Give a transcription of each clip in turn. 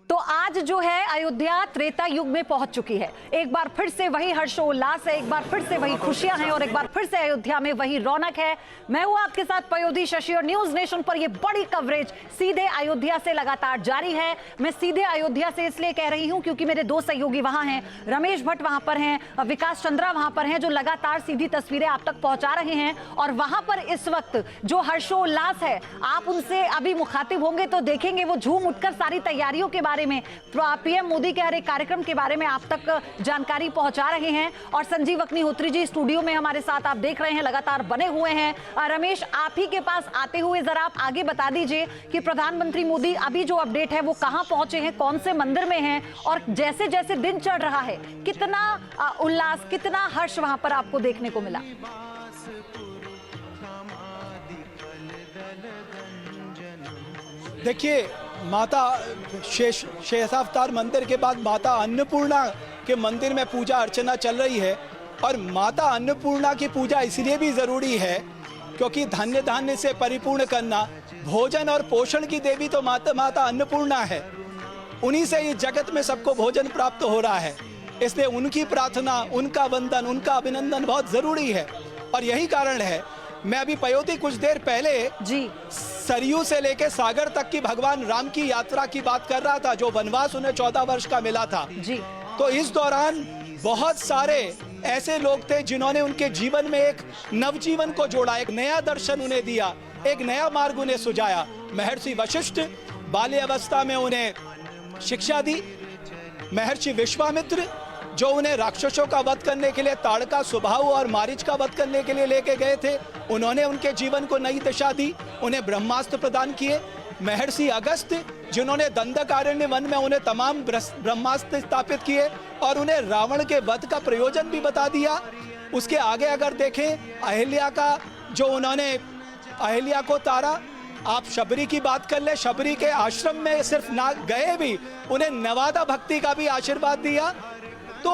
तो आज जो है अयोध्या त्रेता युग में पहुंच चुकी है। एक बार फिर से वही हर्षोल्लास है, एक बार फिर से वही खुशियां हैं और एक बार फिर से अयोध्या में वही रौनक है। मैं हूं आपके साथ पयोधी शशि और न्यूज नेशन पर ये बड़ी कवरेज सीधे अयोध्या से लगातार जारी है। मैं सीधे अयोध्या से इसलिए कह रही हूं क्योंकि मेरे दो सहयोगी वहां हैं, रमेश भट्ट वहां पर हैं, विकास चंद्रा वहां पर हैं, जो लगातार सीधी तस्वीरें आप तक पहुंचा रहे हैं। और वहां पर इस वक्त जो हर्षोल्लास है, आप उनसे अभी मुखातिब होंगे तो देखेंगे वो झूम उठकर सारी तैयारियों के बारे में, पीएम मोदी के हर एक कार्यक्रम के बारे में आप तक जानकारी पहुंचा रहे हैं। और संजीव अग्निहोत्री जी स्टूडियो में हमारे साथ आप देख रहे हैं, लगातार बने हुए हैं। रमेश, आप ही के पास आते हुए जरा आप आगे बता दीजिए कि प्रधानमंत्री मोदी अभी जो अपडेट है वो कहां पहुंचे हैं, कौन से मंदिर में हैं, और जैसे जैसे दिन चढ़ रहा है कितना उल्लास, कितना हर्ष वहां पर आपको देखने को मिला? देखिए, माता शेषावतार मंदिर के बाद माता अन्नपूर्णा के मंदिर में पूजा अर्चना चल रही है। और माता अन्नपूर्णा की पूजा इसलिए भी ज़रूरी है क्योंकि धन्य धान्य से परिपूर्ण करना, भोजन और पोषण की देवी तो माता अन्नपूर्णा है। उन्हीं से इस जगत में सबको भोजन प्राप्त हो रहा है। इसलिए उनकी प्रार्थना, उनका वंदन, उनका अभिनंदन बहुत ज़रूरी है। और यही कारण है, मैं अभी पयोधी कुछ देर पहले जी सरयू से लेके सागर तक की भगवान राम की यात्रा की बात कर रहा था, जो वनवास उन्हें 14 वर्ष का मिला था जी। तो इस दौरान बहुत सारे ऐसे लोग थे जिन्होंने उनके जीवन में एक नवजीवन को जोड़ा, एक नया दर्शन उन्हें दिया, एक नया मार्ग उन्हें सुझाया। महर्षि वशिष्ठ बाल्यावस्था में उन्हें शिक्षा दी। महर्षि विश्वामित्र जो उन्हें राक्षसों का वध करने के लिए ताड़का, सुबाहु और मारीच का वध करने के लिए लेके गए थे, उन्होंने उनके जीवन को नई दिशा दी, उन्हें ब्रह्मास्त्र प्रदान किए। महर्षि अगस्त जिन्होंने दंडकारण्य वन में उन्हें तमाम ब्रह्मास्त्र स्थापित किए और उन्हें रावण के वध का प्रयोजन भी बता दिया। उसके आगे अगर देखें, अहिल्या का जो उन्होंने अहिल्या को तारा, आप शबरी की बात कर ले, शबरी के आश्रम में सिर्फ ना गए भी, उन्हें नवादा भक्ति का भी आशीर्वाद दिया। तो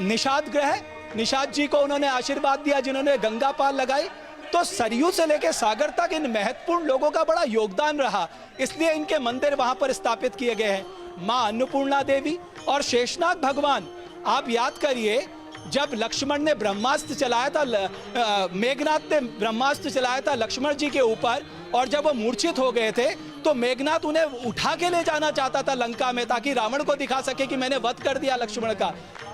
निषाद ग्रह, निषाद जी को उन्होंने आशीर्वाद दिया जिन्होंने गंगा पार लगाई। तो सरयू से लेकर सागर तक इन महत्वपूर्ण लोगों का बड़ा योगदान रहा, इसलिए इनके मंदिर वहां पर स्थापित किए गए हैं। मां अन्नपूर्णा देवी और शेषनाग भगवान, आप याद करिए जब लक्ष्मण ने ब्रह्मास्त्र चलाया था, मेघनाथ ने ब्रह्मास्त्र चलाया था लक्ष्मण जी के ऊपर, और जब वो मूर्छित हो गए थे तो मेघनाथ उन्हें उठा के ले जाना चाहता था लंका में, ताकि रावण को दिखा सके कि मैंने वध कर दिया लक्ष्मण का।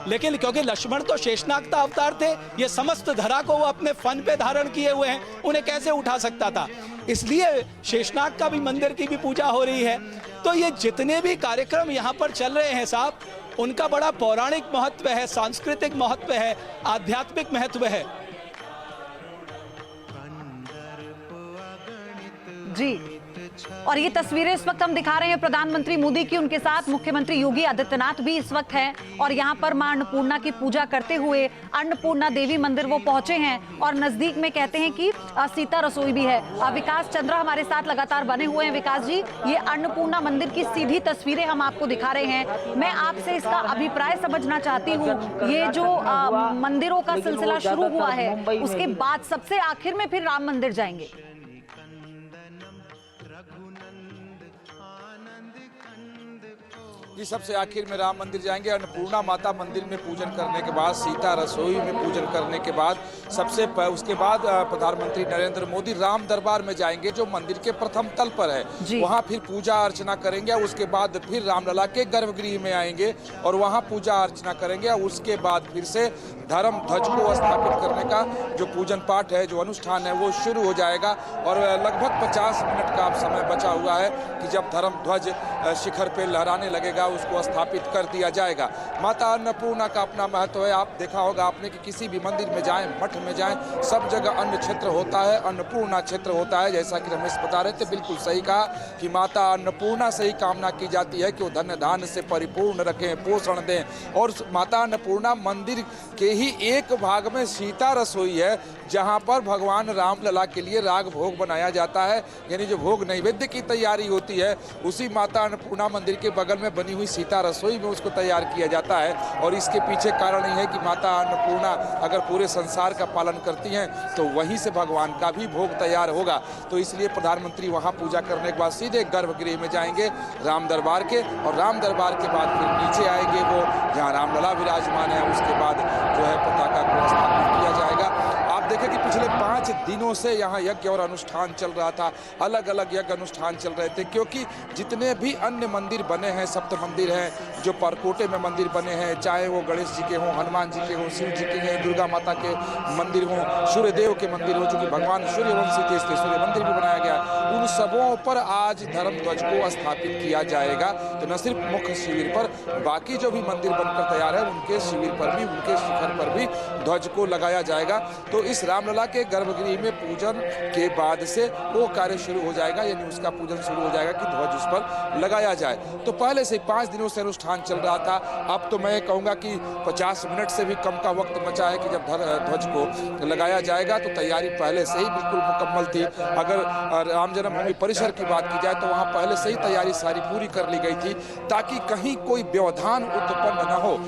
लेकिन क्योंकि लक्ष्मण तो शेषनाग का अवतार थे, ये समस्त धरा को वो अपने फन पे धारण किए हुए हैं, उन्हें कैसे उठा सकता था। इसलिए शेषनाग का भी मंदिर की भी पूजा हो रही है। तो ये जितने भी कार्यक्रम यहाँ पर चल रहे हैं साहब, उनका बड़ा पौराणिक महत्व है, सांस्कृतिक महत्व है, आध्यात्मिक महत्व है जी। और ये तस्वीरें इस वक्त हम दिखा रहे हैं प्रधानमंत्री मोदी की, उनके साथ मुख्यमंत्री योगी आदित्यनाथ भी इस वक्त हैं। और यहाँ पर मां अन्नपूर्णा की पूजा करते हुए अन्नपूर्णा देवी मंदिर वो पहुंचे हैं। और नजदीक में कहते हैं कि सीता रसोई भी है। विकास चंद्रा हमारे साथ लगातार बने हुए हैं। विकास जी, ये अन्नपूर्णा मंदिर की सीधी तस्वीरें हम आपको दिखा रहे हैं। मैं आपसे इसका अभिप्राय समझना चाहती हूँ। ये जो मंदिरों का सिलसिला शुरू हुआ है, उसके बाद सबसे आखिर में फिर राम मंदिर जाएंगे? जी, सबसे आखिर में राम मंदिर जाएंगे। अन्नपूर्णा माता मंदिर में पूजन करने के बाद, सीता रसोई में पूजन करने के बाद, उसके बाद प्रधानमंत्री नरेंद्र मोदी राम दरबार में जाएंगे, जो मंदिर के प्रथम तल पर है। वहां फिर पूजा अर्चना करेंगे। उसके बाद फिर रामलला के गर्भगृह में आएंगे और वहां पूजा अर्चना करेंगे। उसके बाद फिर से धर्म ध्वज को स्थापित करने का जो पूजन पाठ है, जो अनुष्ठान है, वो शुरू हो जाएगा। और लगभग 50 मिनट का समय बचा हुआ है कि जब धर्म ध्वज शिखर पे लहराने लगेगा, उसको स्थापित कर दिया जाएगा। माता अन्नपूर्णा का अपना महत्व है। आप देखा होगा आपने कि किसी भी मंदिर में जाएं, मठ में जाएं, सब जगह अन्न क्षेत्र होता है, अन्नपूर्णा क्षेत्र होता है। जैसा कि रमेश बता रहे थे, बिल्कुल सही कहा कि माता अन्नपूर्णा से ही कामना की जाती है कि वो धन्य धान्य से परिपूर्ण रखें, पोषण दें। और माता अन्नपूर्णा मंदिर के ही एक भाग में सीता रसोई है, जहाँ पर भगवान रामलला के लिए राग भोग बनाया जाता है। यानी जो भोग नैवेद्य की तैयारी होती है, उसी माता अन्नपूर्णा मंदिर के बगल में बनी बनी हुई सीता रसोई में उसको तैयार किया जाता है। और इसके पीछे कारण ये है कि माता अन्नपूर्णा अगर पूरे संसार का पालन करती हैं तो वहीं से भगवान का भी भोग तैयार होगा। तो इसलिए प्रधानमंत्री वहाँ पूजा करने के बाद सीधे गर्भगृह में जाएंगे राम दरबार के, और राम दरबार के बाद फिर नीचे आएंगे वो जहाँ रामलला विराजमान है। उसके बाद जो है पताका को स्थापित किया जाएगा। आप देखें कि पिछले 5 दिनों से यहाँ यज्ञ और अनुष्ठान चल रहा था, अलग अलग यज्ञ अनुष्ठान चल रहे थे, क्योंकि जितने भी अन्य मंदिर बने हैं, सप्त मंदिर हैं जो परकोटे में मंदिर बने हैं, चाहे वो गणेश जी के हों, हनुमान जी के हों, शिव जी के हैं, दुर्गा माता के मंदिर हों, सूर्यदेव के मंदिर हों, जो कि भगवान सूर्यवंशी थे इसलिए सूर्य मंदिर भी बनाया गया, उन सबों पर आज धर्म ध्वज को स्थापित किया जाएगा। तो न सिर्फ मुख्य शिविर पर, बाकी जो भी मंदिर बनकर तैयार है उनके शिविर पर भी, उनके शिखर पर भी ध्वज को लगाया जाएगा। तो इस रामलला के गर्भगृह में पूजन के बाद से वो कार्य शुरू हो जाएगा, यानी उसका पूजन शुरू हो जाएगा कि ध्वज उस पर लगाया जाए। तो पहले से 5 दिनों से अनुष्ठान चल रहा था। अब तो मैं कहूँगा कि 50 मिनट से भी कम का वक्त बचा है कि जब ध्वज को लगाया जाएगा। तो तैयारी पहले से ही बिल्कुल मुकम्मल थी। अगर राम जन्मभूमि परिसर की बात की जाए तो वहाँ पहले से ही तैयारी सारी पूरी कर ली गई थी, ताकि कहीं कोई व्यवधान उत्पन्न न हो।